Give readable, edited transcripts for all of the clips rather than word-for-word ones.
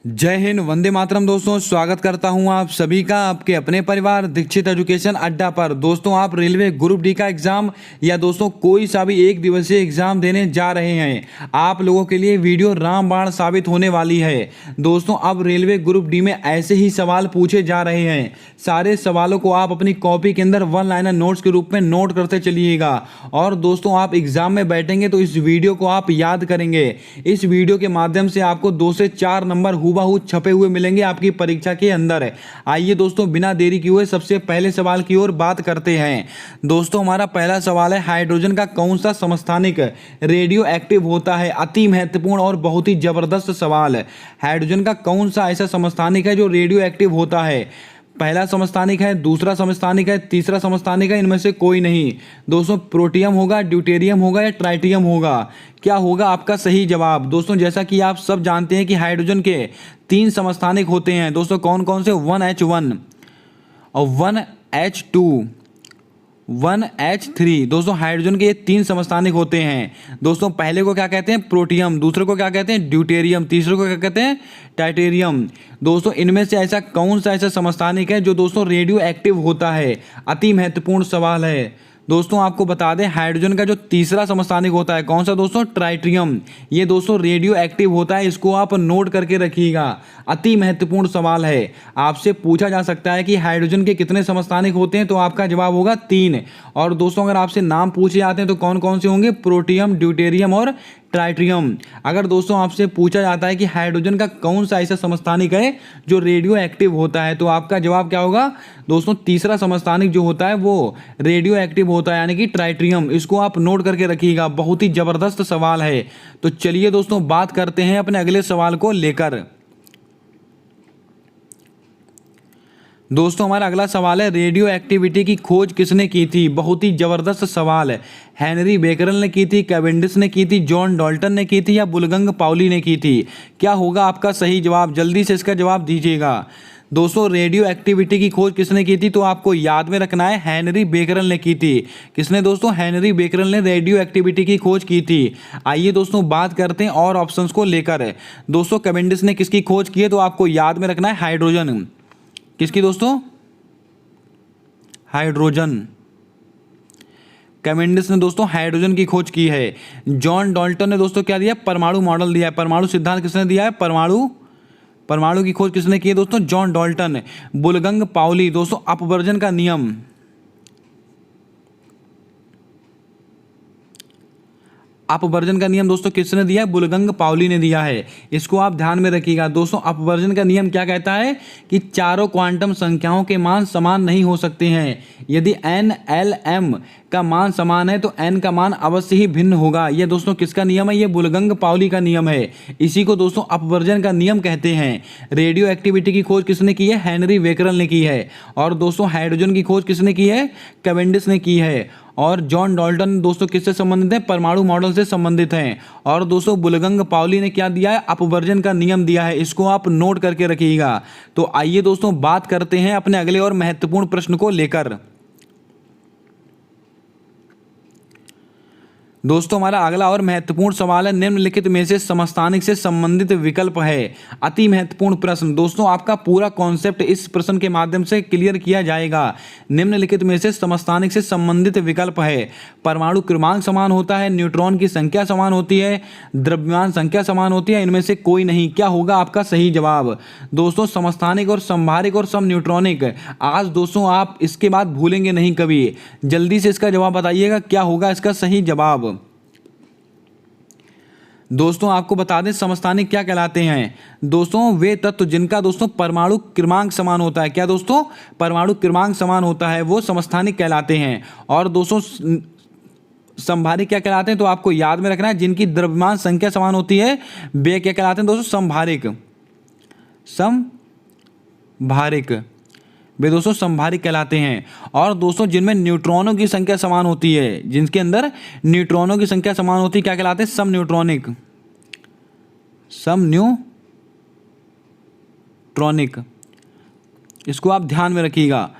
जय हिंद, वंदे मातरम। दोस्तों स्वागत करता हूं आप सभी का आपके अपने परिवार दीक्षित एजुकेशन अड्डा पर। दोस्तों आप रेलवे ग्रुप डी का एग्जाम या दोस्तों कोई सा भी एक दिवसीय एग्जाम देने जा रहे हैं, आप लोगों के लिए वीडियो रामबाण साबित होने वाली है। दोस्तों अब रेलवे ग्रुप डी में ऐसे ही सवाल पूछे जा रहे हैं। सारे सवालों को आप अपनी कॉपी के अंदर वन लाइनर नोट्स के रूप में नोट करते चलिएगा। और दोस्तों आप एग्जाम में बैठेंगे तो इस वीडियो को आप याद करेंगे। इस वीडियो के माध्यम से आपको 2 से 4 नंबर हूबहू छपे हुए मिलेंगे आपकी परीक्षा के अंदर। आइए दोस्तों बिना देरी किए हुए सबसे पहले सवाल की ओर बात करते हैं। दोस्तों हमारा पहला सवाल है, हाइड्रोजन का कौन सा समस्थानिक रेडियो एक्टिव होता है? अति महत्वपूर्ण और बहुत ही जबरदस्त सवाल है। हाइड्रोजन का कौन सा ऐसा समस्थानिक है जो रेडियो एक्टिव होता है? पहला समस्थानिक है, दूसरा समस्थानिक है, तीसरा समस्थानिक है, इनमें से कोई नहीं। दोस्तों प्रोटियम होगा, ड्यूटेरियम होगा या ट्राइटियम होगा? क्या होगा आपका सही जवाब? दोस्तों जैसा कि आप सब जानते हैं कि हाइड्रोजन के 3 समस्थानिक होते हैं। दोस्तों कौन कौन से? 1H1 और 1H2 1H3। दोस्तों हाइड्रोजन के ये 3 समस्थानिक होते हैं। दोस्तों पहले को क्या कहते हैं? प्रोटियम। दूसरे को क्या कहते हैं? ड्यूटेरियम। तीसरे को क्या कहते हैं? टाइटेरियम। दोस्तों इनमें से ऐसा कौन सा ऐसा समस्थानिक है जो दोस्तों रेडियो एक्टिव होता है? अति महत्वपूर्ण सवाल है। दोस्तों आपको बता दें हाइड्रोजन का जो तीसरा समस्थानिक होता है, कौन सा दोस्तों? ट्राइटियम। ये दोस्तों रेडियो एक्टिव होता है, इसको आप नोट करके रखिएगा। अति महत्वपूर्ण सवाल है। आपसे पूछा जा सकता है कि हाइड्रोजन के कितने समस्थानिक होते हैं, तो आपका जवाब होगा 3। और दोस्तों अगर आपसे नाम पूछे जाते हैं तो कौन कौन से होंगे? प्रोटियम, ड्यूटेरियम और ट्राइटियम। अगर दोस्तों आपसे पूछा जाता है कि हाइड्रोजन का कौन सा ऐसा समस्थानिक है जो रेडियो एक्टिव होता है, तो आपका जवाब क्या होगा? दोस्तों तीसरा समस्थानिक जो होता है वो रेडियो एक्टिव होता है, यानी कि ट्राइटियम। इसको आप नोट करके रखिएगा, बहुत ही जबरदस्त सवाल है। तो चलिए दोस्तों बात करते हैं अपने अगले सवाल को लेकर। दोस्तों हमारा अगला सवाल है, रेडियो एक्टिविटी की खोज किसने की थी? बहुत ही जबरदस्त सवाल है। हेनरी बेकरल ने की थी, कैवेंडिश ने की थी, जॉन डाल्टन ने की थी या बुलगंग पाउली ने की थी? क्या होगा आपका सही जवाब? जल्दी से इसका जवाब दीजिएगा। दोस्तों रेडियो एक्टिविटी की खोज किसने की थी? तो आपको याद में रखना है, हेनरी बेकरल ने की थी। किसने दोस्तों? हेनरी बेकरल ने रेडियो एक्टिविटी की खोज की थी। आइए दोस्तों बात करते हैं और ऑप्शंस को लेकर। दोस्तों कैवेंडिश ने किसकी खोज की है? तो आपको याद में रखना है हाइड्रोजन। किसकी दोस्तों? हाइड्रोजन। कैवेंडिश ने दोस्तों हाइड्रोजन की खोज की है। जॉन डाल्टन ने दोस्तों क्या दिया? परमाणु मॉडल दिया है। परमाणु सिद्धांत किसने दिया है? परमाणु की खोज किसने की है दोस्तों? John Dalton. बुलगंग पाउली दोस्तों अपवर्जन का नियम। अपवर्जन का नियम दोस्तों किसने दिया है? बुलगंग पाउली ने दिया है। इसको आप ध्यान में रखिएगा। दोस्तों अपवर्जन का नियम क्या कहता है कि चारों क्वांटम संख्याओं के मान समान नहीं हो सकते हैं। यदि n, l, m का मान समान है तो n का मान अवश्य ही भिन्न होगा। यह दोस्तों किसका नियम है? ये बुलगंग पाउली का नियम है। इसी को दोस्तों अपवर्जन का नियम कहते हैं। रेडियो एक्टिविटी की खोज किसने की है? हेनरी बेकरल ने की है। और दोस्तों हाइड्रोजन की खोज किसने की है? कैवेंडिश ने की है। और जॉन डाल्टन दोस्तों किससे संबंधित हैं? परमाणु मॉडल से संबंधित हैं। और दोस्तों बुलगंग पाउली ने क्या दिया है? अपवर्जन का नियम दिया है। इसको आप नोट करके रखिएगा। तो आइए दोस्तों बात करते हैं अपने अगले और महत्वपूर्ण प्रश्न को लेकर। दोस्तों हमारा अगला और महत्वपूर्ण सवाल है, निम्नलिखित में से समस्थानिक से संबंधित विकल्प है। अति महत्वपूर्ण प्रश्न। दोस्तों आपका पूरा कॉन्सेप्ट इस प्रश्न के माध्यम से क्लियर किया जाएगा। निम्नलिखित में से समस्थानिक से संबंधित विकल्प है। परमाणु क्रमांक समान होता है, न्यूट्रॉन की संख्या समान होती है, द्रव्यमान संख्या समान होती है, इनमें से कोई नहीं। क्या होगा आपका सही जवाब? दोस्तों समस्थानिक और संभारिक और सम न्यूट्रॉनिक, आज दोस्तों आप इसके बाद भूलेंगे नहीं कभी। जल्दी से इसका जवाब बताइएगा, क्या होगा इसका सही जवाब? दोस्तों आपको बता दें समस्थानिक क्या कहलाते हैं। दोस्तों वे तत्व जिनका दोस्तों परमाणु क्रमांक समान होता है। क्या दोस्तों? परमाणु क्रमांक समान होता है, वो समस्थानिक कहलाते हैं। और दोस्तों संभारिक क्या कहलाते हैं? तो आपको याद में रखना है, जिनकी द्रव्यमान संख्या समान होती है वे क्या कहलाते हैं दोस्तों? संभारिक। वे दोस्तों संभारिक कहलाते हैं। और दोस्तों जिनमें न्यूट्रॉनों की संख्या समान होती है, जिनके अंदर न्यूट्रॉनों की संख्या समान होती है, क्या कहलाते हैं? सम न्यूट्रॉनिक। इसको आप ध्यान में रखिएगा।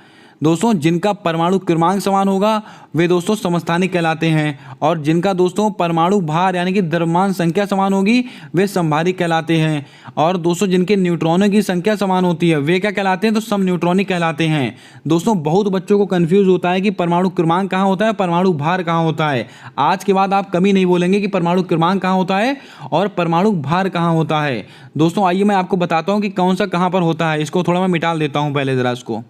दोस्तों जिनका परमाणु क्रमांक समान होगा वे दोस्तों समस्थानिक कहलाते हैं, और जिनका दोस्तों परमाणु भार यानी कि द्रव्यमान संख्या समान होगी वे समभारिक कहलाते हैं, और दोस्तों जिनके न्यूट्रॉनों की संख्या समान होती है वे क्या कहलाते हैं, तो समन्यूट्रॉनिक कहलाते हैं। दोस्तों बहुत बच्चों को कंफ्यूज होता है कि परमाणु क्रमांक कहाँ होता है, परमाणु भार कहाँ होता है। आज के बाद आप कभी नहीं बोलेंगे कि परमाणु क्रमांक कहाँ होता है और परमाणु भार कहाँ होता है। दोस्तों आइए मैं आपको बताता हूँ कि कौन सा कहाँ पर होता है। इसको थोड़ा मैं मिटा देता हूँ पहले जरा इसको।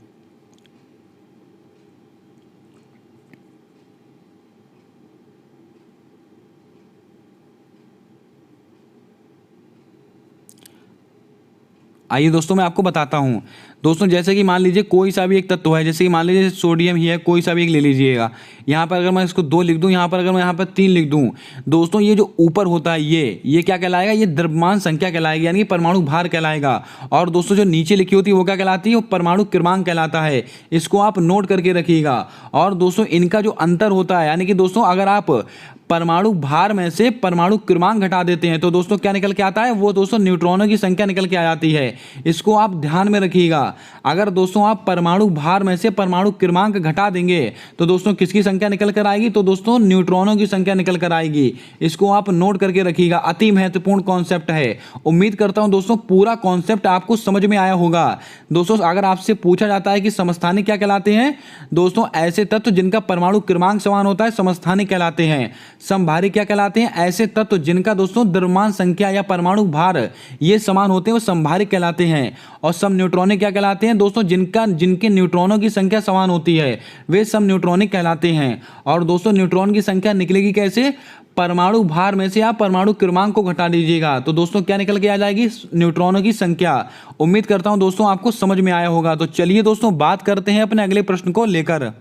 आइए दोस्तों मैं आपको बताता हूँ। दोस्तों जैसे कि मान लीजिए कोई सा भी एक तत्व है, जैसे कि मान लीजिए सोडियम ही है, कोई सा भी एक ले लीजिएगा। यहाँ पर अगर मैं इसको 2 लिख दूँ, यहाँ पर अगर मैं यहाँ पर 3 लिख दूँ, दोस्तों ये जो ऊपर होता है ये क्या कहलाएगा, ये द्रव्यमान संख्या कहलाएगी यानी कि परमाणु भार कहलाएगा। और दोस्तों जो नीचे लिखी होती है वो क्या कहलाती है, वो परमाणु क्रमांक कहलाता है। इसको आप नोट करके रखिएगा। और दोस्तों इनका जो अंतर होता है यानी कि दोस्तों अगर आप परमाणु भार में से परमाणु क्रमांक घटा देते हैं तो दोस्तों क्या निकल के आता है, वो दोस्तों न्यूट्रॉनों की संख्या निकल के आ जाती है। इसको आप ध्यान में रखिएगा। अगर दोस्तों आप परमाणु भार में से परमाणु क्रमांक घटा देंगे तो दोस्तों किसकी संख्या निकल कर आएगी, तो दोस्तों न्यूट्रॉनों की संख्या निकल कर आएगी। इसको आप नोट करके रखिएगा। अति महत्वपूर्ण कॉन्सेप्ट है। उम्मीद करता हूं दोस्तों पूरा कॉन्सेप्ट आपको समझ में आया होगा। दोस्तों अगर आपसे पूछा जाता है कि समस्थानिक क्या कहलाते हैं, दोस्तों ऐसे तत्व जिनका परमाणु क्रमांक समान होता है समस्थानिक कहलाते हैं। समभारिक क्या कहलाते हैं, ऐसे तत्व जिनका दोस्तों द्रव्यमान संख्या या परमाणु भार ये समान होते हैं वो समभारिक कहलाते हैं। और सम न्यूट्रॉनिक क्या कहलाते हैं, दोस्तों जिनके न्यूट्रॉनों की संख्या समान होती है वे सम न्यूट्रॉनिक कहलाते हैं। और दोस्तों न्यूट्रॉन की संख्या निकलेगी कैसे, परमाणु भार में से आप परमाणु क्रमांक को घटा दीजिएगा तो दोस्तों क्या निकल के आ जाएगी, न्यूट्रॉनों की संख्या। उम्मीद करता हूं दोस्तों आपको समझ में आया होगा। तो चलिए दोस्तों बात करते हैं अपने अगले प्रश्न को लेकर।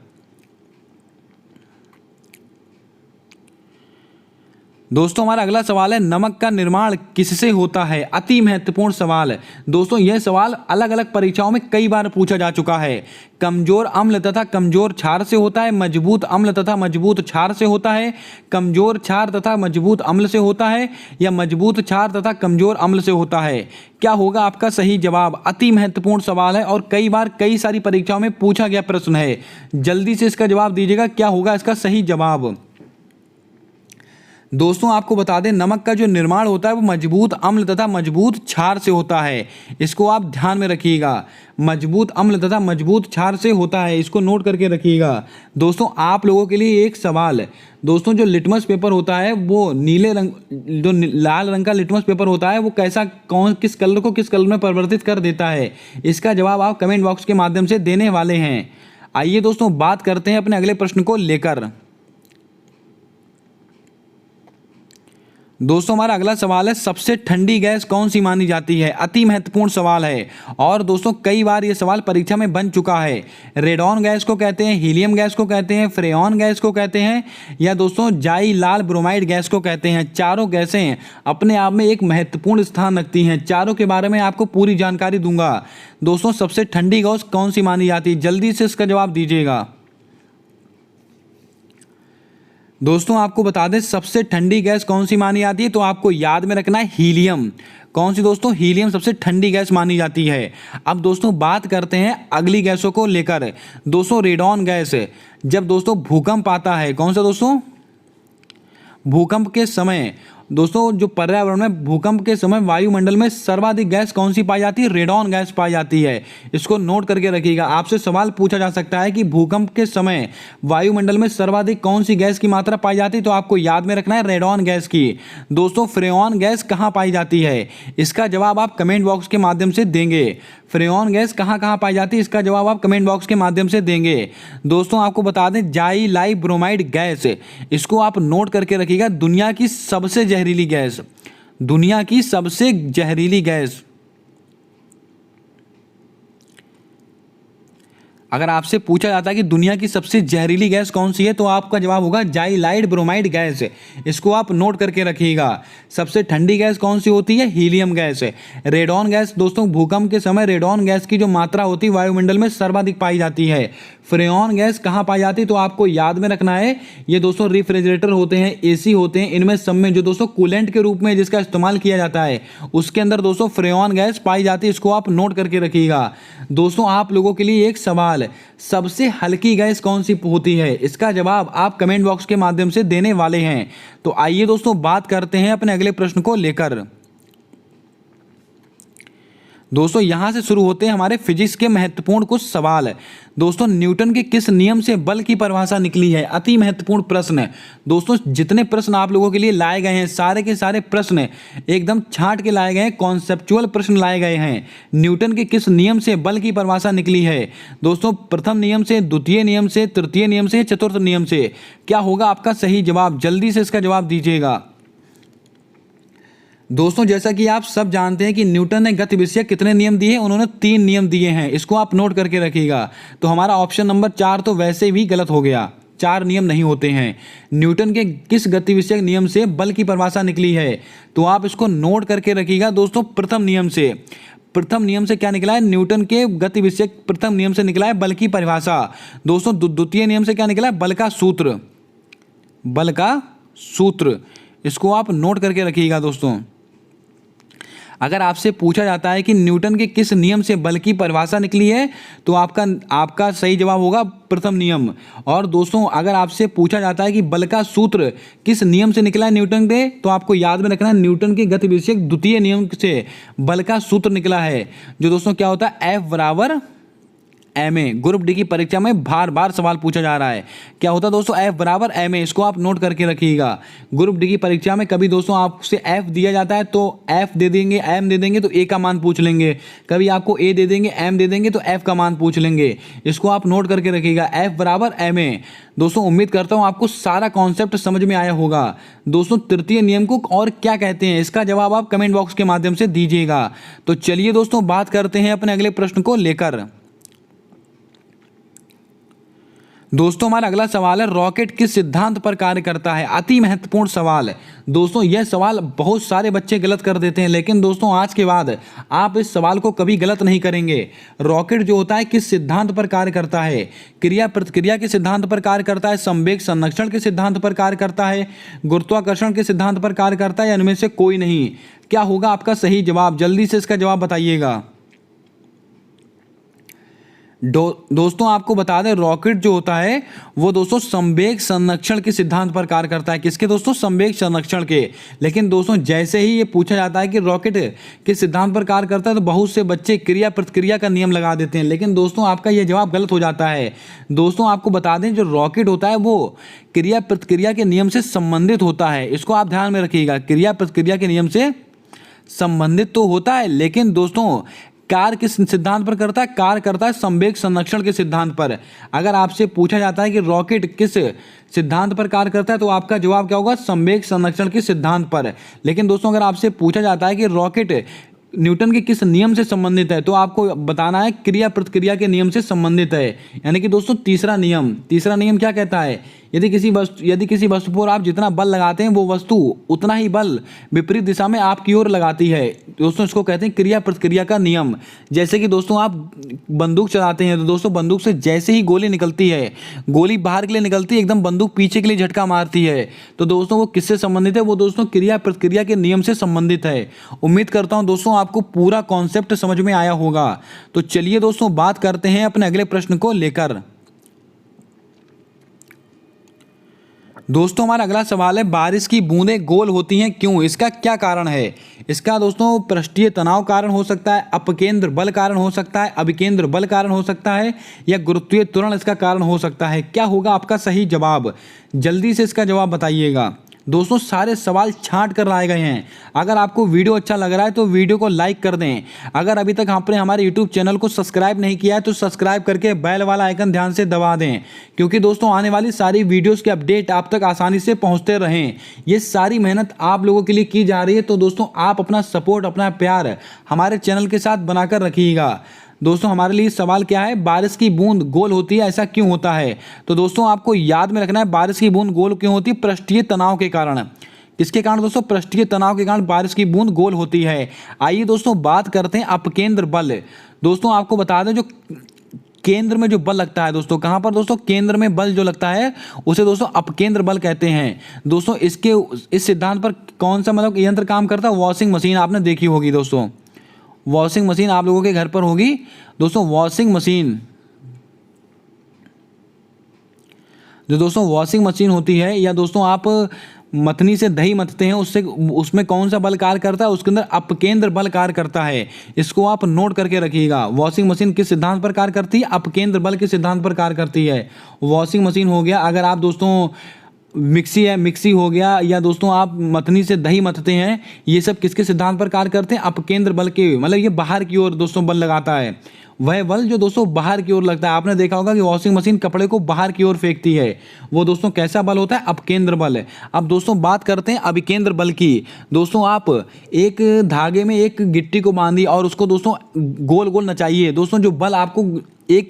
दोस्तों हमारा अगला सवाल है, नमक का निर्माण किससे होता है। अति महत्वपूर्ण सवाल है दोस्तों। यह सवाल अलग अलग परीक्षाओं में कई बार पूछा जा चुका है। कमजोर अम्ल तथा कमजोर क्षार से होता है, मजबूत अम्ल तथा मजबूत क्षार से होता है, कमजोर क्षार तथा मजबूत अम्ल से होता है, या मजबूत क्षार तथा कमजोर अम्ल से होता है। क्या होगा आपका सही जवाब। अति महत्वपूर्ण सवाल है और कई बार कई सारी परीक्षाओं में पूछा गया प्रश्न है। जल्दी से इसका जवाब दीजिएगा, क्या होगा इसका सही जवाब। दोस्तों आपको बता दें नमक का जो निर्माण होता है वो मजबूत अम्ल तथा मजबूत क्षार से होता है। इसको आप ध्यान में रखिएगा। मजबूत अम्ल तथा मजबूत क्षार से होता है, इसको नोट करके रखिएगा। दोस्तों आप लोगों के लिए एक सवाल है। दोस्तों जो लिटमस पेपर होता है वो नीले रंग, जो लाल रंग का लिटमस पेपर होता है वो कैसा किस कलर को किस कलर में परिवर्तित कर देता है, इसका जवाब आप कमेंट बॉक्स के माध्यम से देने वाले हैं। आइए दोस्तों बात करते हैं अपने अगले प्रश्न को लेकर। दोस्तों हमारा अगला सवाल है, सबसे ठंडी गैस कौन सी मानी जाती है। अति महत्वपूर्ण सवाल है और दोस्तों कई बार ये सवाल परीक्षा में बन चुका है। रेडॉन गैस को कहते हैं, हीलियम गैस को कहते हैं, फ्रेऑन गैस को कहते हैं, या दोस्तों जाई लाल ब्रोमाइड गैस को कहते हैं। चारों गैसें अपने आप में एक महत्वपूर्ण स्थान रखती हैं। चारों के बारे में आपको पूरी जानकारी दूंगा। दोस्तों सबसे ठंडी गैस कौन सी मानी जाती है, जल्दी से इसका जवाब दीजिएगा। दोस्तों आपको बता दें सबसे ठंडी गैस कौन सी मानी जाती है, तो आपको याद में रखना है हीलियम। कौन सी दोस्तों, हीलियम सबसे ठंडी गैस मानी जाती है। अब दोस्तों बात करते हैं अगली गैसों को लेकर। दोस्तों रेडॉन गैस जब दोस्तों भूकंप आता है, कौन सा दोस्तों, भूकंप के समय दोस्तों जो पर्यावरण में भूकंप के समय वायुमंडल में सर्वाधिक गैस कौन सी पाई जाती है, रेडॉन गैस पाई जाती है। इसको नोट करके रखिएगा। आपसे सवाल पूछा जा सकता है कि भूकंप के समय वायुमंडल में सर्वाधिक कौन सी गैस की मात्रा पाई जाती है, तो आपको याद में रखना है रेडॉन गैस की। दोस्तों फ्रेऑन गैस कहाँ पाई जाती है, इसका जवाब आप कमेंट बॉक्स के माध्यम से देंगे। फ्रेऑन गैस कहाँ कहाँ पाई जाती है, इसका जवाब आप कमेंट बॉक्स के माध्यम से देंगे। दोस्तों आपको बता दें जाई लाई ब्रोमाइड गैस, इसको आप नोट करके रखिएगा। दुनिया की सबसे जहरीली गैस, दुनिया की सबसे जहरीली गैस। अगर आपसे पूछा जाता है कि दुनिया की सबसे जहरीली गैस कौन सी है, तो आपका जवाब होगा जाइलाइड ब्रोमाइड गैस। इसको आप नोट करके रखिएगा। सबसे ठंडी गैस कौन सी होती है, हीलियम गैस। रेडॉन गैस दोस्तों भूकंप के समय रेडॉन गैस की जो मात्रा होती है वायुमंडल में सर्वाधिक पाई जाती है। फ्रेऑन गैस कहाँ पाई जाती है, तो आपको याद में रखना है, ये दोस्तों रेफ्रिजरेटर होते हैं, एसी होते हैं, इनमें सब में जो दोस्तों कूलेंट के रूप में जिसका इस्तेमाल किया जाता है उसके अंदर दोस्तों फ्रेऑन गैस पाई जाती है। इसको आप नोट करके रखिएगा। दोस्तों आप लोगों के लिए एक सवाल, सवाल, सबसे हल्की गैस कौन सी होती है? इसका जवाब आप कमेंट बॉक्स के माध्यम से देने वाले हैं। तो आइए दोस्तों बात करते हैं अपने अगले प्रश्न को लेकर। दोस्तों यहां से शुरू होते हैं हमारे फिजिक्स के महत्वपूर्ण कुछ सवाल। दोस्तों न्यूटन के किस नियम से बल की परिभाषा निकली है? अति महत्वपूर्ण प्रश्न है दोस्तों। जितने प्रश्न आप लोगों के लिए लाए गए हैं, सारे के सारे प्रश्न एकदम छांट के लाए गए हैं, कॉन्सेप्चुअल प्रश्न लाए गए हैं। न्यूटन के किस नियम से बल की परिभाषा निकली है? दोस्तों प्रथम नियम से, द्वितीय नियम से, तृतीय नियम से, चतुर्थ नियम से? क्या होगा आपका सही जवाब? जल्दी से इसका जवाब दीजिएगा। दोस्तों जैसा कि आप सब जानते हैं कि न्यूटन ने गति विषयक कितने नियम दिए? उन्होंने 3 नियम दिए हैं। इसको आप नोट करके रखिएगा। तो हमारा ऑप्शन नंबर 4 तो वैसे भी गलत हो गया, 4 नियम नहीं होते हैं। न्यूटन के किस गति विषयक नियम से बल की परिभाषा निकली है? तो आप इसको नोट करके रखिएगा दोस्तों, प्रथम नियम से। प्रथम नियम से क्या निकला है? न्यूटन के गति विषयक प्रथम नियम से निकला है बल की परिभाषा। दोस्तों द्वितीय नियम से क्या निकला है? बल का सूत्र, बल का सूत्र। इसको आप नोट करके रखिएगा दोस्तों। अगर आपसे पूछा जाता है कि न्यूटन के किस नियम से बल की परिभाषा निकली है, तो आपका सही जवाब होगा प्रथम नियम। और दोस्तों अगर आपसे पूछा जाता है कि बल का सूत्र किस नियम से निकला है न्यूटन के, तो आपको याद में रखना है न्यूटन के गति विषयक द्वितीय नियम से बल का सूत्र निकला है, जो दोस्तों क्या होता है? F बराबर ma। ग्रुप डी की परीक्षा में बार बार सवाल पूछा जा रहा है। क्या होता है दोस्तों? F बराबर ma। इसको आप नोट करके रखिएगा। ग्रुप डी की परीक्षा में कभी दोस्तों आपसे F दिया जाता है तो F दे देंगे, M दे देंगे तो A का मान पूछ लेंगे। कभी आपको A दे देंगे, M दे देंगे तो F का मान पूछ लेंगे। इसको आप नोट करके रखिएगा, F बराबर ma। दोस्तों उम्मीद करता हूँ आपको सारा कॉन्सेप्ट समझ में आया होगा। दोस्तों तृतीय नियम को और क्या कहते हैं, इसका जवाब आप कमेंट बॉक्स के माध्यम से दीजिएगा। तो चलिए दोस्तों बात करते हैं अपने अगले प्रश्न को लेकर। दोस्तों हमारा अगला सवाल है, रॉकेट किस सिद्धांत पर कार्य करता है? अति महत्वपूर्ण सवाल है दोस्तों। यह सवाल बहुत सारे बच्चे गलत कर देते हैं, लेकिन दोस्तों आज के बाद आप इस सवाल को कभी गलत नहीं करेंगे। रॉकेट जो होता है किस सिद्धांत पर कार्य करता है? क्रिया प्रतिक्रिया के सिद्धांत पर कार्य करता है, संवेग संरक्षण के सिद्धांत पर कार्य करता है, गुरुत्वाकर्षण के सिद्धांत पर कार्य करता है, या इनमें से कोई नहीं? क्या होगा आपका सही जवाब? जल्दी से इसका जवाब बताइएगा। दोस्तों आपको बता दें, रॉकेट जो होता है वो दोस्तों संवेग संरक्षण के सिद्धांत पर कार्य करता है। किसके दोस्तों? संवेग संरक्षण के। लेकिन दोस्तों जैसे ही ये पूछा जाता है कि रॉकेट किस सिद्धांत पर कार्य करता है, तो बहुत से बच्चे क्रिया प्रतिक्रिया का नियम लगा देते हैं। लेकिन दोस्तों आपका यह जवाब गलत हो जाता है। दोस्तों आपको बता दें, जो रॉकेट होता है वो क्रिया प्रतिक्रिया के नियम से संबंधित होता है। इसको आप ध्यान में रखिएगा, क्रिया प्रतिक्रिया के नियम से संबंधित तो होता है, लेकिन दोस्तों कार्य किस सिद्धांत पर करता है? कार्य करता है संवेग संरक्षण के सिद्धांत पर। अगर आपसे पूछा जाता है कि रॉकेट किस सिद्धांत पर कार्य करता है, तो आपका जवाब क्या होगा? संवेग संरक्षण के सिद्धांत पर। लेकिन दोस्तों अगर आपसे पूछा जाता है कि रॉकेट न्यूटन के किस नियम से संबंधित है, तो आपको बताना है क्रिया प्रतिक्रिया के नियम से संबंधित है। यानी कि दोस्तों तीसरा नियम क्या कहता है? यदि किसी वस्तु पर आप जितना बल लगाते हैं, वो वस्तु उतना ही बल विपरीत दिशा में आपकी ओर लगाती है। दोस्तों इसको कहते हैं क्रिया प्रतिक्रिया का नियम। जैसे कि दोस्तों आप बंदूक चलाते हैं, तो दोस्तों बंदूक से जैसे ही गोली निकलती है, गोली बाहर के लिए निकलती है, एकदम बंदूक पीछे के लिए झटका मारती है। तो दोस्तों वो किससे संबंधित है? वो दोस्तों क्रिया प्रतिक्रिया के नियम से संबंधित है। उम्मीद करता हूं दोस्तों आपको पूरा कॉन्सेप्ट समझ में आया होगा। तो चलिए दोस्तों बात करते हैं अपने अगले प्रश्न को लेकर। दोस्तों हमारा अगला सवाल है, बारिश की बूंदें गोल होती हैं क्यों? इसका क्या कारण है? इसका दोस्तों पृष्ठीय तनाव कारण हो सकता है, अपकेंद्र बल कारण हो सकता है, अभिकेंद्र बल कारण हो सकता है, या गुरुत्वीय त्वरण इसका कारण हो सकता है। क्या होगा आपका सही जवाब? जल्दी से इसका जवाब बताइएगा। दोस्तों सारे सवाल छांट कर लाए गए हैं। अगर आपको वीडियो अच्छा लग रहा है तो वीडियो को लाइक कर दें। अगर अभी तक आपने हमारे यूट्यूब चैनल को सब्सक्राइब नहीं किया है तो सब्सक्राइब करके बेल वाला आइकन ध्यान से दबा दें, क्योंकि दोस्तों आने वाली सारी वीडियोस के अपडेट आप तक आसानी से पहुंचते रहें। ये सारी मेहनत आप लोगों के लिए की जा रही है, तो दोस्तों आप अपना सपोर्ट, अपना प्यार हमारे चैनल के साथ बनाकर रखिएगा। दोस्तों हमारे लिए सवाल क्या है? बारिश की बूंद गोल होती है, ऐसा क्यों होता है? तो दोस्तों आपको याद में रखना है, बारिश की बूंद गोल क्यों होती है? पृष्ठीय तनाव के कारण। किसके कारण दोस्तों? पृष्ठीय तनाव के कारण बारिश की बूंद गोल होती है। आइए दोस्तों बात करते हैं अपकेंद्र बल। दोस्तों आपको बता दें, जो केंद्र में जो बल लगता है, दोस्तों कहां पर? दोस्तों केंद्र में बल जो लगता है उसे दोस्तों अपकेंद्र बल कहते हैं। दोस्तों इस सिद्धांत पर कौन सा यंत्र काम करता है? वॉशिंग मशीन आपने देखी होगी दोस्तों। वॉशिंग मशीन आप लोगों के घर पर होगी दोस्तों। वॉशिंग मशीन जो दोस्तों वॉशिंग मशीन होती है या दोस्तों आप मथनी से दही मथते हैं उससे उसमें कौन सा बल कार्य करता है, उसके अंदर अपकेंद्र बल कार्य करता है। इसको आप नोट करके रखिएगा। वॉशिंग मशीन किस सिद्धांत पर कार्य करती है? अपकेंद्र बल के सिद्धांत पर कार्य करती है। वॉशिंग मशीन हो गया, अगर आप दोस्तों मिक्सी है, मिक्सी हो गया, या दोस्तों आप मथनी से दही मथते हैं, ये सब किसके सिद्धांत पर कार्य करते हैं? अपकेंद्र बल के, मतलब ये बाहर की ओर दोस्तों बल लगाता है। वह बल जो दोस्तों बाहर की ओर लगता है, आपने देखा होगा कि वॉशिंग मशीन कपड़े को बाहर की ओर फेंकती है, वो दोस्तों कैसा बल होता है? अपकेंद्र बल। अब दोस्तों बात करते हैं अभिकेंद्र बल की। दोस्तों आप एक धागे में एक गिट्टी को बांधिए और उसको दोस्तों गोल गोल नचाइए। दोस्तों जो बल आपको एक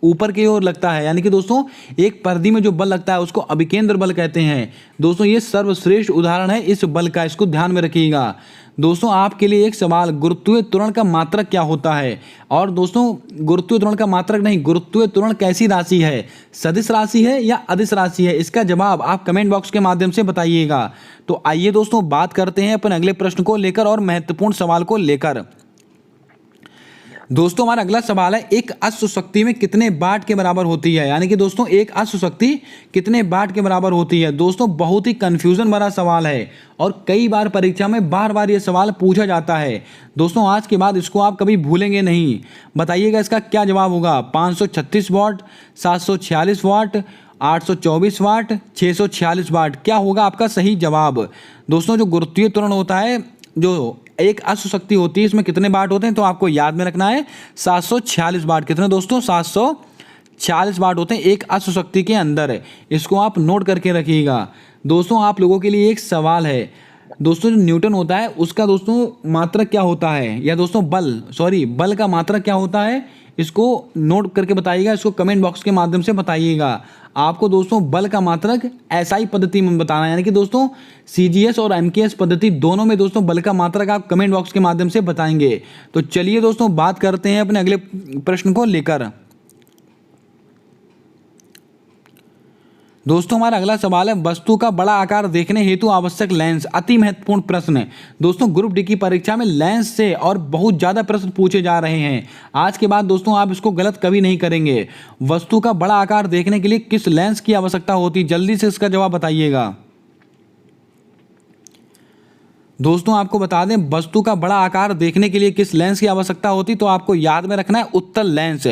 ऊपर की ओर लगता है, यानी कि दोस्तों एक परिधि में जो बल लगता है उसको अभिकेंद्र बल कहते हैं। दोस्तों ये सर्वश्रेष्ठ उदाहरण है इस बल का, इसको ध्यान में रखिएगा। दोस्तों आपके लिए एक सवाल, गुरुत्वीय त्वरण का मात्रक क्या होता है? और दोस्तों गुरुत्वीय त्वरण का मात्रक नहीं, गुरुत्वीय त्वरण कैसी राशि है? सदिश राशि है या अदिश राशि है? इसका जवाब आप कमेंट बॉक्स के माध्यम से बताइएगा। तो आइए दोस्तों बात करते हैं अपन अगले प्रश्न को लेकर और महत्वपूर्ण सवाल को लेकर। दोस्तों हमारा अगला सवाल है, एक अश्व शक्ति में कितने वाट के बराबर होती है? यानी कि दोस्तों एक अश्व शक्ति कितने वाट के बराबर होती है? दोस्तों बहुत ही कंफ्यूजन भरा सवाल है और कई बार परीक्षा में बार बार ये सवाल पूछा जाता है। दोस्तों आज के बाद इसको आप कभी भूलेंगे नहीं। बताइएगा इसका क्या जवाब होगा? 536 वाट, 746 वाट, 824 वाट, 646 वाट, क्या होगा आपका सही जवाब? दोस्तों जो गुरुत्वीय त्वरण होता है, जो एक अश्व शक्ति होती है, इसमें कितने वाट होते हैं? तो आपको याद में रखना है 746 वाट। कितने दोस्तों? 746 वाट होते हैं एक अश्व शक्ति के अंदर। इसको आप नोट करके रखिएगा। दोस्तों आप लोगों के लिए एक सवाल है, दोस्तों जो न्यूटन होता है उसका दोस्तों मात्रक क्या होता है? या दोस्तों बल का मात्रक क्या होता है? इसको नोट करके बताइएगा, इसको कमेंट बॉक्स के माध्यम से बताइएगा। आपको दोस्तों बल का मात्रक एसआई पद्धति में बताना है, यानी कि दोस्तों सीजीएस और एमकेएस पद्धति दोनों में दोस्तों बल का मात्रक आप कमेंट बॉक्स के माध्यम से बताएंगे। तो चलिए दोस्तों बात करते हैं अपने अगले प्रश्न को लेकर। दोस्तों हमारा अगला सवाल है, वस्तु का बड़ा आकार देखने हेतु आवश्यक लेंस। अति महत्वपूर्ण प्रश्न है दोस्तों, ग्रुप डी की परीक्षा में लेंस से और बहुत ज़्यादा प्रश्न पूछे जा रहे हैं। आज के बाद दोस्तों आप इसको गलत कभी नहीं करेंगे। वस्तु का बड़ा आकार देखने के लिए किस लेंस की आवश्यकता होती है? जल्दी से इसका जवाब बताइएगा। दोस्तों आपको बता दें, वस्तु का बड़ा आकार देखने के लिए किस लेंस की आवश्यकता होती, तो आपको याद में रखना है उत्तल लेंस।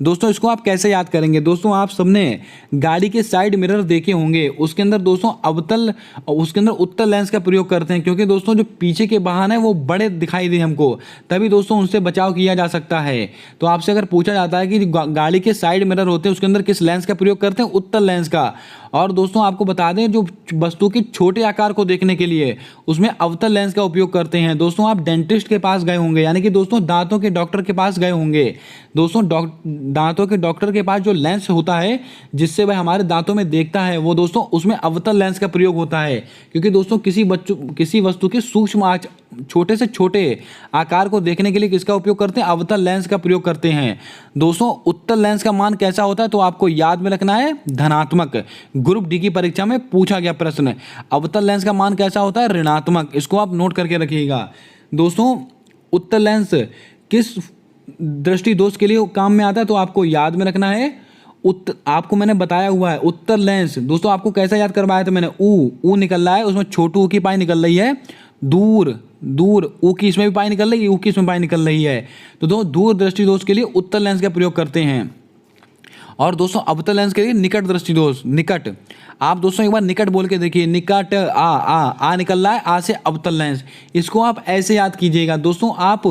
दोस्तों इसको आप कैसे याद करेंगे? दोस्तों आप सबने गाड़ी के साइड मिरर देखे होंगे, उसके अंदर दोस्तों उसके अंदर उत्तल लेंस का प्रयोग करते हैं, क्योंकि दोस्तों जो पीछे के वाहन है वो बड़े दिखाई दे हमको, तभी दोस्तों उनसे बचाव किया जा सकता है। तो आपसे अगर पूछा जाता है कि गाड़ी के साइड मिरर होते हैं उसके अंदर किस लेंस का प्रयोग करते हैं? उत्तल लेंस का। और दोस्तों आपको बता दें, जो वस्तु के छोटे आकार को देखने के लिए उसमें अवतल लेंस का उपयोग करते हैं। दोस्तों आप डेंटिस्ट के पास गए होंगे, यानी कि दोस्तों दांतों के डॉक्टर के पास गए होंगे। दोस्तों दांतों के डॉक्टर के पास जो लेंस होता है जिससे वह हमारे दांतों में देखता है, वो दोस्तों उसमें अवतल लेंस का प्रयोग होता है, क्योंकि दोस्तों किसी वस्तु के सूक्ष्म छोटे से छोटे आकार को देखने के लिए किसका उपयोग करते हैं? अवतल लेंस का प्रयोग करते हैं। दोस्तों उत्तल लेंस का मान कैसा होता है? तो आपको याद में रखना है धनात्मक। ग्रुप डी की परीक्षा में पूछा गया प्रश्न, अवतल लेंस का मान कैसा होता है? ऋणात्मक। इसको आप नोट करके रखिएगा। दोस्तों उत्तल लेंस किस दृष्टि दोष के लिए काम में आता है? तो आपको याद में रखना है आपको मैंने बताया हुआ है उत्तल लेंस। दोस्तों आपको कैसा याद करवाया था मैंने? ऊ निकल रहा है, उसमें छोटू ऊ की पाई निकल रही है, दूर ऊ की इसमें भी पाई निकल रही है, ऊ की इसमें पाई निकल रही है। तो दूर दृष्टि दोष के लिए उत्तल लेंस का प्रयोग करते हैं। और दोस्तों अवतल लेंस के लिए निकट दृष्टि दोष। निकट, आप दोस्तों एक बार निकट बोल के देखिए, निकट आ निकल रहा है, आ से अवतल लेंस। इसको आप ऐसे याद कीजिएगा। दोस्तों आप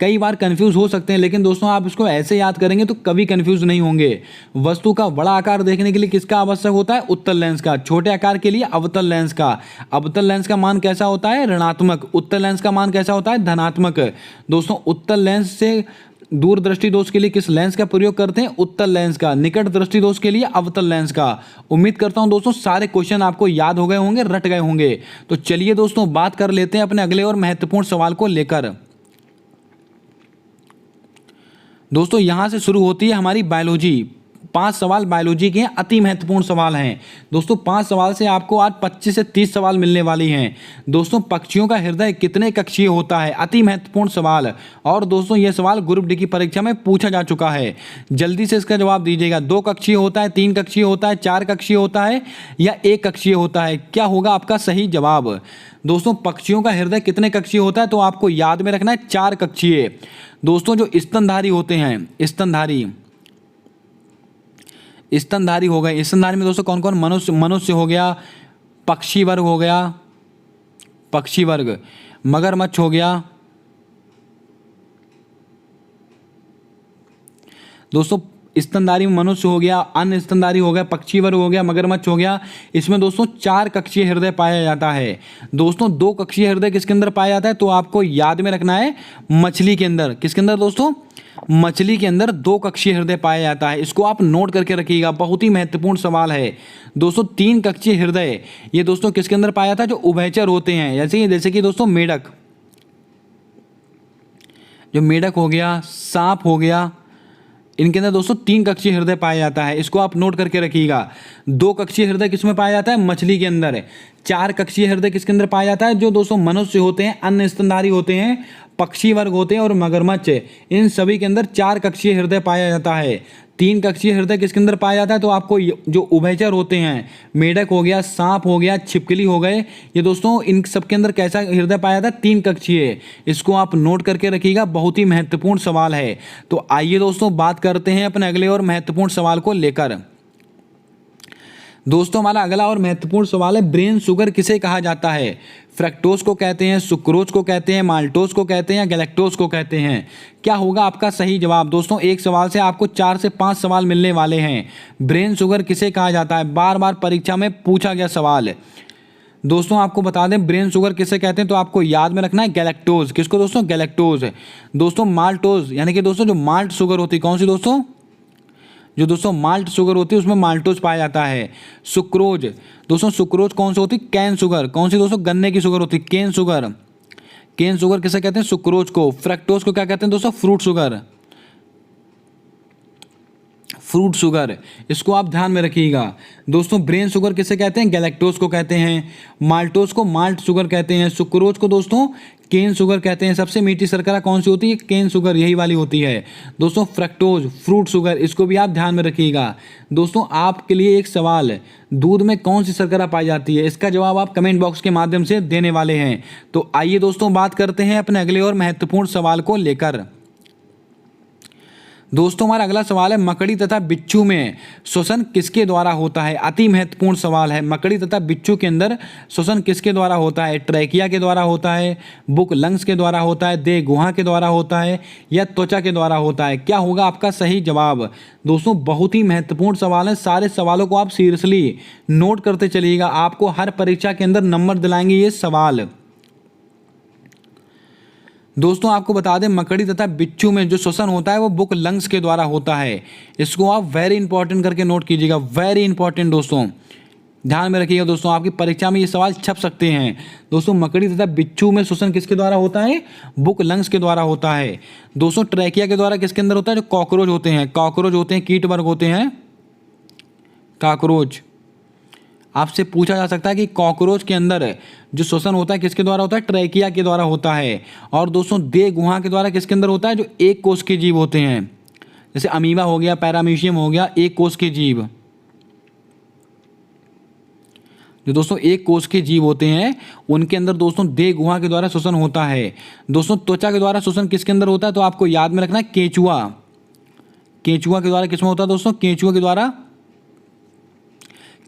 कई बार कंफ्यूज हो सकते हैं, लेकिन दोस्तों आप इसको ऐसे याद करेंगे तो कभी कंफ्यूज नहीं होंगे। वस्तु का बड़ा आकार देखने के लिए किसका आवश्यक होता है? उत्तल लेंस का। छोटे आकार के लिए अवतल लेंस का। अवतल लेंस का मान कैसा होता है? ऋणात्मक। उत्तल लेंस का मान कैसा होता है? धनात्मक। दोस्तों उत्तल लेंस से दूर दृष्टि दोष के लिए किस लेंस का प्रयोग करते हैं? उत्तल लेंस का। निकट दृष्टि दोष के लिए अवतल लेंस का। उम्मीद करता हूं दोस्तों सारे क्वेश्चन आपको याद हो गए होंगे, रट गए होंगे। तो चलिए दोस्तों बात कर लेते हैं अपने अगले और महत्वपूर्ण सवाल को लेकर। दोस्तों यहां से शुरू होती है हमारी बायोलॉजी। 5 सवाल बायोलॉजी के हैं, अति महत्वपूर्ण सवाल हैं दोस्तों। 5 सवाल से आपको आज 25 से 30 सवाल मिलने वाली हैं दोस्तों। पक्षियों का हृदय कितने कक्षीय होता है, अति महत्वपूर्ण सवाल। और दोस्तों यह सवाल ग्रुप डी की परीक्षा में पूछा जा चुका है, जल्दी से इसका जवाब दीजिएगा। 2 कक्षीय होता है, 3 कक्षीय होता है, 4 कक्षीय होता है या 1 कक्षीय होता है? क्या होगा आपका सही जवाब? दोस्तों पक्षियों का हृदय कितने कक्षीय होता है, तो आपको याद में रखना है 4 कक्षीय। दोस्तों जो स्तनधारी होते हैं, स्तनधारी हो गए, स्तनधारी में दोस्तों कौन कौन? मनुष्य हो गया, पक्षी वर्ग हो गया, पक्षी वर्ग, मगरमच्छ हो गया दोस्तों। स्तनधारी में मनुष्य हो गया, अन्य स्तनधारी हो गया, पक्षी वर्ग हो गया, मगरमच्छ हो गया। इसमें दोस्तों 4 कक्षीय हृदय पाया जाता है दोस्तों। 2 कक्षीय हृदय किसके अंदर पाया जाता है, तो आपको याद में रखना है मछली के अंदर। किसके अंदर दोस्तों? मछली के अंदर 2 कक्षीय हृदय पाया जाता है। इसको आप नोट करके रखिएगा, बहुत ही महत्वपूर्ण सवाल है दोस्तों। 3 कक्षीय हृदय ये दोस्तों किसके अंदर पाया जाता है? जो उभयचर होते हैं, जैसे कि दोस्तों मेढक, जो मेढक हो गया, सांप हो गया, इनके अंदर दोस्तों 3 कक्षीय हृदय पाया जाता है। इसको आप नोट करके रखिएगा। 2 कक्षीय हृदय किसमें पाया जाता है? मछली के अंदर। 4 कक्षीय हृदय किसके अंदर पाया जाता है? जो दोस्तों मनुष्य होते हैं, अन्य स्तनधारी होते हैं, पक्षी वर्ग होते हैं और मगरमच्छ, इन सभी के अंदर 4 कक्षीय हृदय पाया जाता है। 3 कक्षीय हृदय किसके अंदर पाया जाता है? तो आपको जो उभयचर होते हैं, मेढक हो गया, सांप हो गया, छिपकली हो गए, ये दोस्तों इन सब के अंदर कैसा हृदय पाया जाता है? 3 कक्षीय। इसको आप नोट करके रखिएगा, बहुत ही महत्वपूर्ण सवाल है। तो आइए दोस्तों बात करते हैं अपने अगले और महत्वपूर्ण सवाल को लेकर। दोस्तों हमारा अगला और महत्वपूर्ण सवाल है, ब्रेन शुगर किसे कहा जाता है? फ्रक्टोज को कहते हैं, सुक्रोज को कहते हैं, माल्टोज को कहते हैं या गैलेक्टोज को कहते हैं? क्या होगा आपका सही जवाब? दोस्तों एक सवाल से आपको 4 से 5 सवाल मिलने वाले हैं। ब्रेन शुगर किसे कहा जाता है? बार बार परीक्षा में पूछा गया सवाल। दोस्तों आपको बता दें ब्रेन शुगर किसे कहते हैं, तो आपको याद में रखना है गैलेक्टोज। किसको दोस्तों? गैलेक्टोज। दोस्तों माल्टोज यानी कि दोस्तों जो माल्ट शुगर होती है, कौन सी दोस्तों? जो दोस्तों माल्ट शुगर होती है उसमें माल्टोज पाया जाता है। सुक्रोज, दोस्तों सुक्रोज कौन सी होती है? Cane sugar. कौन सी दोस्तों? गन्ने की शुगर होती है, केन शुगर। केन शुगर किसे कहते हैं? सुक्रोज को। फ्रक्टोज को क्या कहते हैं दोस्तों? Fruit sugar, fruit sugar. इसको आप ध्यान में रखिएगा दोस्तों। ब्रेन शुगर किसे कहते हैं? गैलेक्टोज को कहते हैं। माल्टोज को माल्ट शुगर कहते हैं। सुक्रोज को दोस्तों केन शुगर कहते हैं। सबसे मीठी शर्करा कौन सी होती है? केन शुगर, यही वाली होती है दोस्तों। फ्रक्टोज फ्रूट शुगर, इसको भी आप ध्यान में रखिएगा दोस्तों। आपके लिए एक सवाल, दूध में कौन सी शर्करा पाई जाती है? इसका जवाब आप कमेंट बॉक्स के माध्यम से देने वाले हैं। तो आइए दोस्तों बात करते हैं अपने अगले और महत्वपूर्ण सवाल को लेकर। दोस्तों हमारा अगला सवाल है, मकड़ी तथा बिच्छू में श्वसन किसके द्वारा होता है? अति महत्वपूर्ण सवाल है। मकड़ी तथा बिच्छू के अंदर श्वसन किसके द्वारा होता है? ट्रैकिया के द्वारा होता है, बुक लंग्स के द्वारा होता है, देह गुहा के द्वारा होता है या त्वचा के द्वारा होता है? क्या होगा आपका सही जवाब? दोस्तों बहुत ही महत्वपूर्ण सवाल है, सारे सवालों को आप सीरियसली नोट करते चलिएगा, आपको हर परीक्षा के अंदर नंबर दिलाएंगे ये सवाल। दोस्तों आपको बता दें मकड़ी तथा बिच्छू में जो श्वसन होता है वो बुक लंग्स के द्वारा होता है। इसको आप वेरी इंपॉर्टेंट करके नोट कीजिएगा, वेरी इंपॉर्टेंट दोस्तों, ध्यान में रखिएगा दोस्तों, आपकी परीक्षा में ये सवाल छप सकते हैं। दोस्तों मकड़ी तथा बिच्छू में श्वसन किसके द्वारा होता है? बुक लंग्स के द्वारा होता है। दोस्तों ट्रैकिया के द्वारा किसके अंदर होता है? जो कॉकरोच होते हैं, कॉकरोच होते हैं, कीट वर्ग होते हैं, कॉकरोच। आपसे पूछा जा सकता है कि कॉकरोच के अंदर जो श्वसन होता है किसके द्वारा होता है? ट्रैकिया के द्वारा होता है। और दोस्तों देह गुहा के द्वारा किसके अंदर होता है? जो एक कोष के जीव होते हैं, जैसे अमीबा हो गया, पैरामीशियम हो गया, एक कोष के जीव, जो दोस्तों एक कोष के जीव होते हैं उनके अंदर दोस्तों देह गुहा के द्वारा श्वसन होता है। दोस्तों त्वचा के द्वारा श्वसन किसके अंदर होता है? तो आपको याद में रखना है केंचुआ। केंचुआ के द्वारा किसमें होता है दोस्तों? केंचुआ के द्वारा,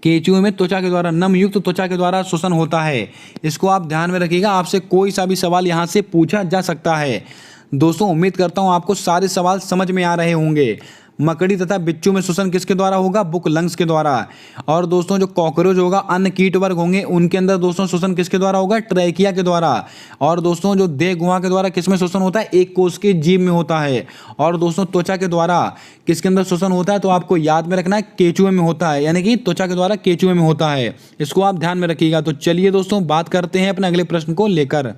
केंचुए में त्वचा के द्वारा, नमयुक्त त्वचा के द्वारा श्वसन होता है। इसको आप ध्यान में रखिएगा, आपसे कोई सा भी सवाल यहाँ से पूछा जा सकता है। दोस्तों उम्मीद करता हूँ आपको सारे सवाल समझ में आ रहे होंगे। मकड़ी तथा बिच्छू में श्वसन किसके द्वारा होगा? बुक लंग्स के द्वारा। और दोस्तों जो कॉकरोच होगा, अन्य कीट वर्ग होंगे, उनके अंदर दोस्तों श्वसन किसके द्वारा होगा? ट्रैकिया के द्वारा। और दोस्तों जो देह गुहा के द्वारा किसमें श्वसन होता है? एक कोष के जीव में होता है। और दोस्तों त्वचा के द्वारा किसके अंदर श्वसन होता है? तो आपको याद में रखना है केंचुए में होता है, यानी कि त्वचा के द्वारा केंचुए में होता है। इसको आप ध्यान में रखिएगा। तो चलिए दोस्तों बात करते हैं अपने अगले प्रश्न को लेकर।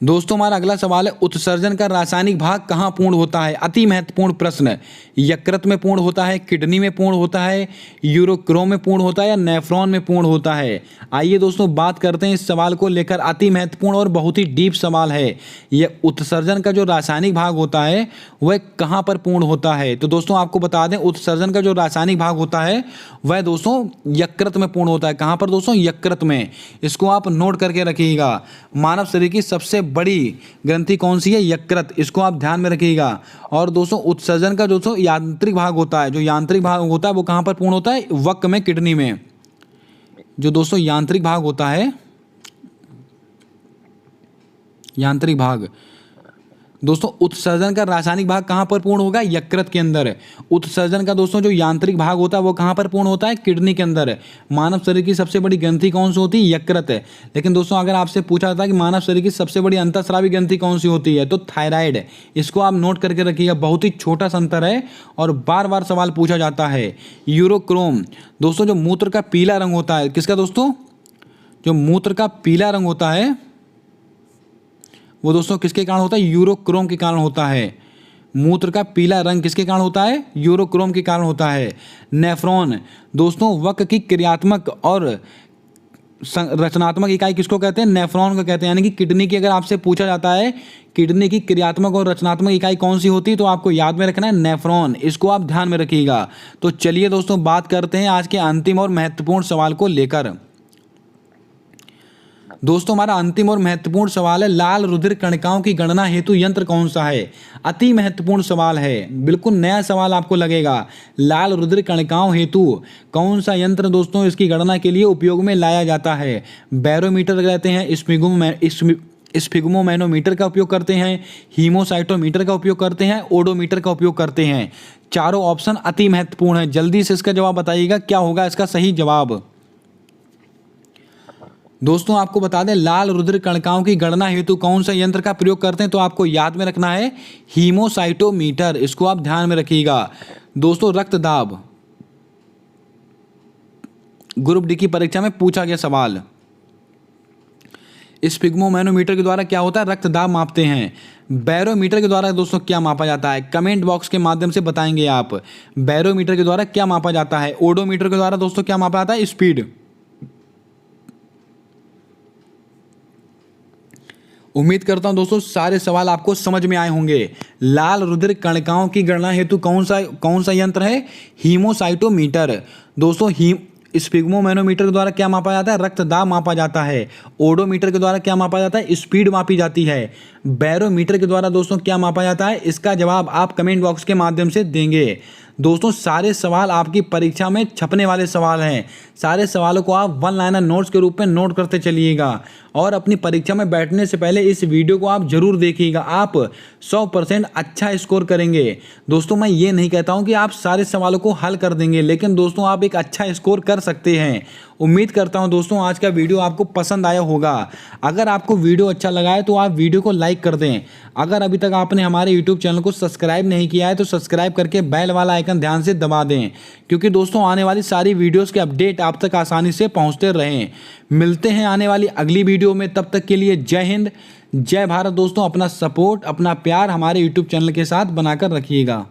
दोस्तों हमारा अगला सवाल है, उत्सर्जन का रासायनिक भाग कहाँ पूर्ण होता है? अति महत्वपूर्ण प्रश्न। यकृत में पूर्ण होता है, किडनी में पूर्ण होता है, यूरोक्रोम में पूर्ण होता है या नेफ्रॉन में पूर्ण होता है? आइए दोस्तों बात करते हैं इस सवाल को लेकर। अति महत्वपूर्ण और बहुत ही डीप सवाल है। यह उत्सर्जन का जो रासायनिक भाग होता है वह कहाँ पर पूर्ण होता है? तो दोस्तों आपको बता दें, उत्सर्जन का जो रासायनिक भाग होता है वह दोस्तों यकृत में पूर्ण होता है। कहाँ पर दोस्तों? यकृत में। इसको आप नोट करके रखिएगा। मानव शरीर की सबसे बड़ी ग्रंथि कौन सी है? यकृत। इसको आप ध्यान में रखिएगा। और दोस्तों उत्सर्जन का दोस्तों यांत्रिक भाग होता है, जो यांत्रिक भाग होता है वो कहाँ पर पूर्ण होता है? वक्र में, किडनी में। जो दोस्तों यांत्रिक भाग होता है, यांत्रिक भाग, दोस्तों उत्सर्जन का रासायनिक भाग कहाँ पर पूर्ण होगा? यकृत के अंदर। उत्सर्जन का दोस्तों जो यांत्रिक भाग होता है वो कहाँ पर पूर्ण होता है? किडनी के अंदर। मानव शरीर की सबसे बड़ी ग्रंथि कौन सी होती है? यकृत। लेकिन दोस्तों अगर आपसे पूछा जाता है कि मानव शरीर की सबसे बड़ी अंतःस्रावी ग्रंथि कौन सी होती है, तो थायराइड। इसको आप नोट करके रखिएगा। बहुत ही छोटा सा अंतर है और बार बार सवाल पूछा जाता है। यूरोक्रोम, दोस्तों जो मूत्र का पीला रंग होता है, किसका दोस्तों? जो मूत्र का पीला रंग होता है वो दोस्तों किसके कारण होता है? यूरोक्रोम के कारण होता है। मूत्र का पीला रंग किसके कारण होता है? यूरोक्रोम के कारण होता है। नेफ्रॉन, दोस्तों वक्र की क्रियात्मक और रचनात्मक इकाई किसको कहते हैं? नेफ्रॉन को कहते हैं। यानी कि किडनी की अगर आपसे पूछा जाता है किडनी की क्रियात्मक और रचनात्मक इकाई कौन सी होती है, तो आपको याद में रखना है नेफ्रॉन। इसको आप ध्यान में रखिएगा। तो चलिए दोस्तों बात करते हैं आज के अंतिम और महत्वपूर्ण सवाल को लेकर। दोस्तों हमारा अंतिम और महत्वपूर्ण सवाल है, लाल रुधिर कणिकाओं की गणना हेतु यंत्र कौन सा है? अति महत्वपूर्ण सवाल है, बिल्कुल नया सवाल आपको लगेगा। लाल रुधिर कणिकाओं हेतु कौन सा यंत्र दोस्तों इसकी गणना के लिए उपयोग में लाया जाता है? बैरोमीटर कहते हैं, स्फिग्मोमैनोमीटर का उपयोग करते हैं, हीमोसाइटोमीटर का उपयोग करते हैं, ओडोमीटर का उपयोग करते हैं। चारों ऑप्शन अति महत्वपूर्ण है। जल्दी से इसका जवाब बताइएगा, क्या होगा इसका सही जवाब? दोस्तों आपको बता दें, लाल रुधिर कणिकाओं की गणना हेतु कौन सा यंत्र का प्रयोग करते हैं, तो आपको याद में रखना है हीमोसाइटोमीटर। इसको आप ध्यान में रखिएगा। दोस्तों रक्तदाब, ग्रुप डी की परीक्षा में पूछा गया सवाल। स्फिग्मोमैनोमीटर के द्वारा क्या होता है? रक्तदाब मापते हैं। बैरोमीटर के द्वारा दोस्तों क्या मापा जाता है? कमेंट बॉक्स के माध्यम से बताएंगे आप। बैरोमीटर के द्वारा क्या मापा जाता है? ओडोमीटर के द्वारा दोस्तों क्या मापा जाता है? स्पीड। उम्मीद करता हूं दोस्तों सारे सवाल आपको समझ में आए होंगे। लाल रुधिर कणिकाओं की गणना हेतु कौन सा यंत्र है? हीमोसाइटोमीटर। दोस्तों स्फिग्मोमैनोमीटर के द्वारा क्या मापा जाता है? रक्तदाब मापा जाता है। ओडोमीटर के द्वारा क्या मापा जाता है? स्पीड मापी जाती है। बैरोमीटर के द्वारा दोस्तों क्या मापा जाता है? इसका जवाब आप कमेंट बॉक्स के माध्यम से देंगे। दोस्तों सारे सवाल आपकी परीक्षा में छपने वाले सवाल हैं। सारे सवालों को आप वन लाइनर नोट्स के रूप में नोट करते चलिएगा और अपनी परीक्षा में बैठने से पहले इस वीडियो को आप जरूर देखिएगा। आप 100% अच्छा स्कोर करेंगे। दोस्तों मैं ये नहीं कहता हूँ कि आप सारे सवालों को हल कर देंगे, लेकिन दोस्तों आप एक अच्छा स्कोर कर सकते हैं। उम्मीद करता हूँ दोस्तों आज का वीडियो आपको पसंद आया होगा। अगर आपको वीडियो अच्छा लगा है तो आप वीडियो को लाइक कर दें। अगर अभी तक आपने हमारे यूट्यूब चैनल को सब्सक्राइब नहीं किया है तो सब्सक्राइब करके बेल वाला आइकन ध्यान से दबा दें, क्योंकि दोस्तों आने वाली सारी वीडियोस के अपडेट आप तक आसानी से पहुंचते रहें। मिलते हैं आने वाली अगली वीडियो में, तब तक के लिए जय हिंद, जय भारत। दोस्तों अपना सपोर्ट, अपना प्यार हमारे यूट्यूब चैनल के साथ बनाकर रखिएगा।